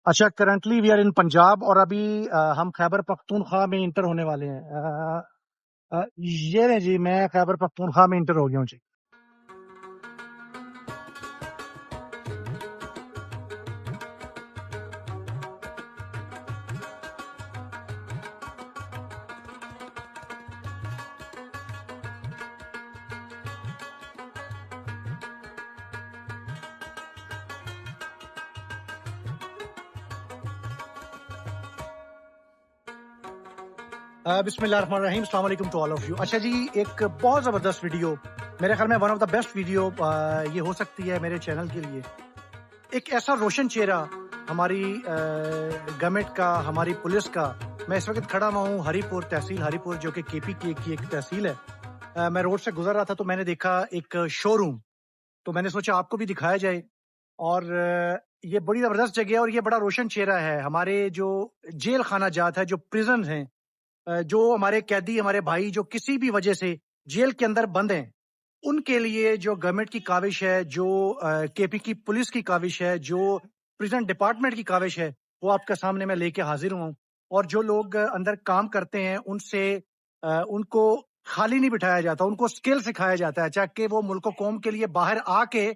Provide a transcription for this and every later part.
अच्छा, currently we are in Punjab और अभी हम खैबर पख्तूनख्वा में इंटर होने वाले हैं। ये रहे जी, मैं खैबर पख्तूनख्वा में इंटर हो गया हूँ जी। बिस्मिल्लाहिर्रहमानिर्रहीम, अस्सलाम वालेकुम टू ऑल ऑफ यू। अच्छा जी, एक बहुत ज़बरदस्त वीडियो, मेरे ख्याल में one of the best video ये हो सकती है मेरे चैनल के लिए। एक ऐसा रोशन चेहरा हमारी गवर्नमेंट का, हमारी पुलिस का। मैं इस वक्त खड़ा हुआ हूँ हरीपुर तहसील, हरीपुर जो कि KPK की एक तहसील है। मैं रोड से गुजर रहा था तो मैंने देखा एक शोरूम, तो मैंने सोचा आपको भी दिखाया जाए। और ये बड़ी ज़बरदस्त जगह है और ये बड़ा रोशन चेहरा है। हमारे जो जेल खाना जात है, जो प्रिजन हैं, जो हमारे कैदी, हमारे भाई जो किसी भी वजह से जेल के अंदर बंद हैं, उनके लिए जो गवर्नमेंट की काविश है, जो KP की पुलिस की काविश है, जो प्रिजन डिपार्टमेंट की काविश है, वो आपके सामने मैं लेके हाजिर हुआ हूँ। और जो लोग अंदर काम करते हैं उनसे उनको खाली नहीं बिठाया जाता, उनको स्किल सिखाया जाता है ताकि वो मुल्क कौम के लिए बाहर आके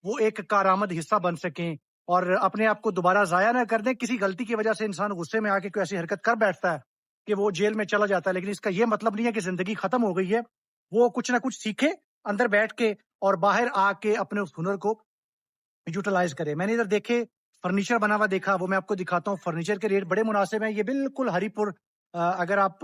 वो एक कारआमद हिस्सा बन सकें और अपने आप को दोबारा जाया ना कर दें। किसी गलती की वजह से इंसान गुस्से में आके कोई ऐसी हरकत कर बैठता है कि वो जेल में चला जाता है, लेकिन इसका ये मतलब नहीं है कि जिंदगी खत्म हो गई है। वो कुछ ना कुछ सीखे अंदर बैठ के और बाहर आके अपने उस हुनर को यूटिलाइज करे। मैंने इधर देखे फर्नीचर बना हुआ देखा, वो मैं आपको दिखाता हूँ। फर्नीचर के रेट बड़े मुनासिब हैं। ये बिल्कुल हरीपुर, अगर आप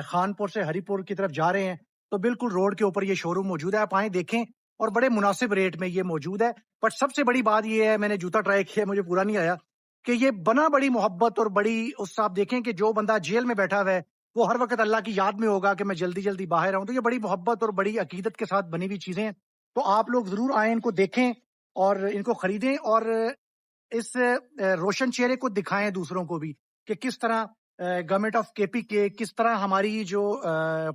खानपुर से हरीपुर की तरफ जा रहे हैं तो बिल्कुल रोड के ऊपर ये शोरूम मौजूद है। आप आए देखें और बड़े मुनासिब रेट में ये मौजूद है। बट सबसे बड़ी बात ये है, मैंने जूता ट्राई किया, मुझे पूरा नहीं आया, कि ये बना बड़ी मोहब्बत और बड़ी उससे। आप देखें कि जो बंदा जेल में बैठा हुआ है वो हर वक्त अल्लाह की याद में होगा कि मैं जल्दी जल्दी बाहर आऊं। तो ये बड़ी मोहब्बत और बड़ी अकीदत के साथ बनी हुई चीजें हैं। तो आप लोग जरूर आए, इनको देखें और इनको खरीदें और इस रोशन चेहरे को दिखाएं दूसरों को भी कि किस तरह गवर्नमेंट ऑफ KPK, किस तरह हमारी जो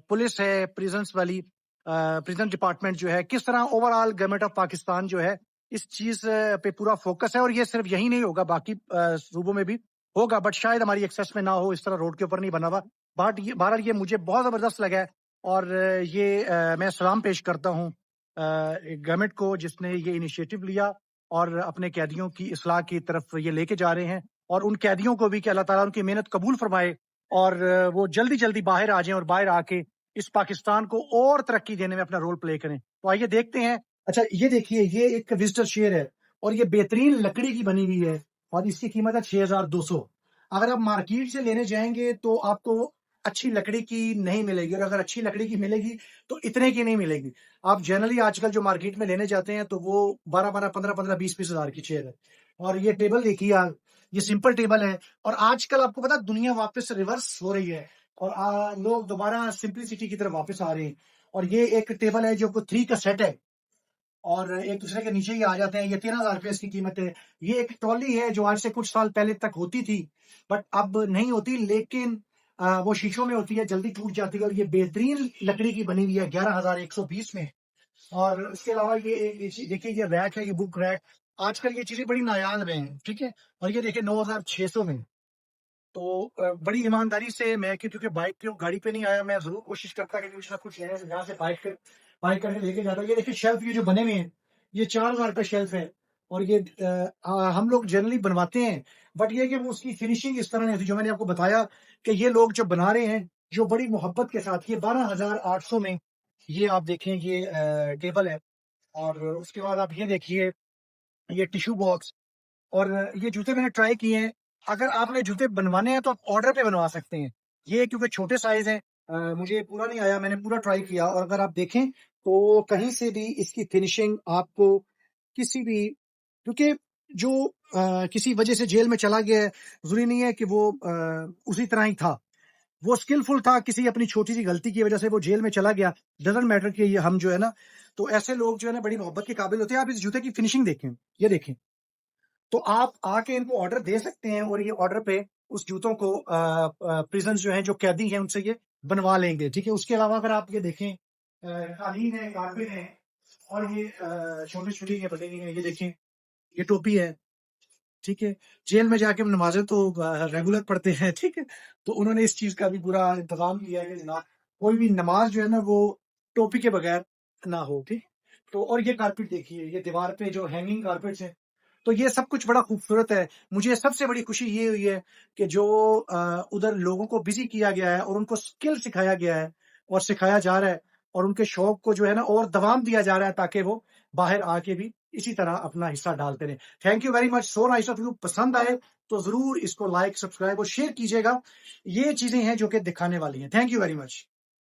पुलिस है, प्रिजन्स वाली प्रिजन डिपार्टमेंट जो है, किस तरह ओवरऑल गवर्नमेंट ऑफ पाकिस्तान जो है इस चीज पे पूरा फोकस है। और ये सिर्फ यही नहीं होगा, बाकी सूबों में भी होगा, बट शायद हमारी एक्सेस में ना हो, इस तरह रोड के ऊपर नहीं बना हुआ। बट ये बहरहाल ये मुझे बहुत जबरदस्त लगा है और ये मैं सलाम पेश करता हूँ गवर्नमेंट को जिसने ये इनिशिएटिव लिया और अपने कैदियों की इस्लाह की तरफ ये लेके जा रहे हैं। और उन कैदियों को भी कि अल्लाह ताला उनकी मेहनत कबूल फरमाए और वो जल्दी जल्दी बाहर आ जाएं और बाहर आके इस पाकिस्तान को और तरक्की देने में अपना रोल प्ले करें। तो आइए देखते हैं। अच्छा, ये देखिए, ये एक विजिटर शेयर है और ये बेहतरीन लकड़ी की बनी हुई है और इसकी कीमत है 6200। अगर आप मार्केट से लेने जाएंगे तो आपको अच्छी लकड़ी की नहीं मिलेगी, और अगर अच्छी लकड़ी की मिलेगी तो इतने की नहीं मिलेगी। आप जनरली आजकल जो मार्केट में लेने जाते हैं तो वो 12-12, 15-15, 20-20 हजार की चेयर है। और ये टेबल देखिए आप, ये सिंपल टेबल है। और आजकल आपको पता दुनिया वापस रिवर्स हो रही है और लोग दोबारा सिंपलिसिटी की तरफ वापस आ रहे हैं। और ये एक टेबल है जो 3 का सेट है और एक दूसरे के नीचे ही आ जाते हैं। ये 13,000 रुपये इसकी कीमत है। ये एक ट्रॉली है जो आज से कुछ साल पहले तक होती थी बट अब नहीं होती, लेकिन वो शीशों में होती है, जल्दी टूट जाती है और ये बेहतरीन लकड़ी की बनी हुई है 11,120 में। और इसके अलावा ये देखिए, ये रैक है, ये बुक रैक। आजकल ये चीजें बड़ी नायाब हैं, ठीक है। और ये देखिए 9,600 में। तो बड़ी ईमानदारी से मैं, क्योंकि बाइक की गाड़ी पे नहीं आया, मैं जरूर कोशिश करता कि कुछ ना कुछ यहाँ से बाइक करके लेके जाता। ये देखिए शेल्फ, ये जो बने हुए हैं, ये 4,000 का शेल्फ है। और ये हम लोग जनरली बनवाते हैं बट ये कि वो उसकी फिनिशिंग इस तरह नहीं होती जो मैंने आपको बताया कि ये लोग जो बना रहे हैं जो बड़ी मोहब्बत के साथ। ये 12,800 में ये आप देखें, ये टेबल है। और उसके बाद आप ये देखिए, ये टिश्यू बॉक्स। और ये जूते मैंने ट्राई किए हैं। अगर आपने जूते बनवाने हैं तो आप ऑर्डर पे बनवा सकते हैं। ये क्योंकि छोटे साइज हैं, मुझे पूरा नहीं आया, मैंने पूरा ट्राई किया। और अगर आप देखें तो कहीं से भी इसकी फिनिशिंग आपको किसी भी, क्योंकि जो किसी वजह से जेल में चला गया है, जरूरी नहीं है कि वो उसी तरह ही था। वो स्किलफुल था, किसी अपनी छोटी सी गलती की वजह से वो जेल में चला गया, डजंट मैटर कि ये हम जो है ना। तो ऐसे लोग जो है ना बड़ी मोहब्बत के काबिल होते हैं। आप इस जूते की फिनिशिंग देखें, ये देखें। तो आप आके इनको ऑर्डर दे सकते हैं और ये ऑर्डर पे उस जूतों को प्रिजन जो है, जो कैदी हैं, उनसे ये बनवा लेंगे, ठीक है। उसके अलावा अगर आप ये देखें, कालीन है, कारपेट है और ये छोटी छोटी ये बनी हुई है। ये देखें, ये टोपी है, ٹھیک ہے. جیل میں جا کے ہم نمازیں تو ریگولر پڑھتے ہیں. ٹھیک ہے. تو انہوں نے اس چیز کا بھی پورا انتظام کیا ہے کہ جناب کوئی بھی نماز جو ہے نا وہ ٹوپی کے بغیر نہ ہو. ٹھیک. تو اور یہ کارپیٹ دیکھیے, یہ دیوار پہ جو ہینگنگ کارپیٹس ہیں, تو یہ سب کچھ بڑا خوبصورت ہے. مجھے سب سے بڑی خوشی یہ ہوئی ہے کہ جو ادھر لوگوں کو بزی کیا گیا ہے اور ان کو سکل سکھایا گیا ہے اور سکھایا جا رہا ہے, اور ان کے شوق کو جو ہے نا اور دوام دیا جا رہا ہے تاکہ وہ باہر آ کے بھی اسی طرح اپنا حصہ ڈالتے رہیں. Thank you very much. So nice of you. پسند آئے تو ضرور اس کو لائک, سبسکرائب اور شیئر کیجیے گا. یہ چیزیں ہیں جو کہ دکھانے والی ہیں. Thank you very much.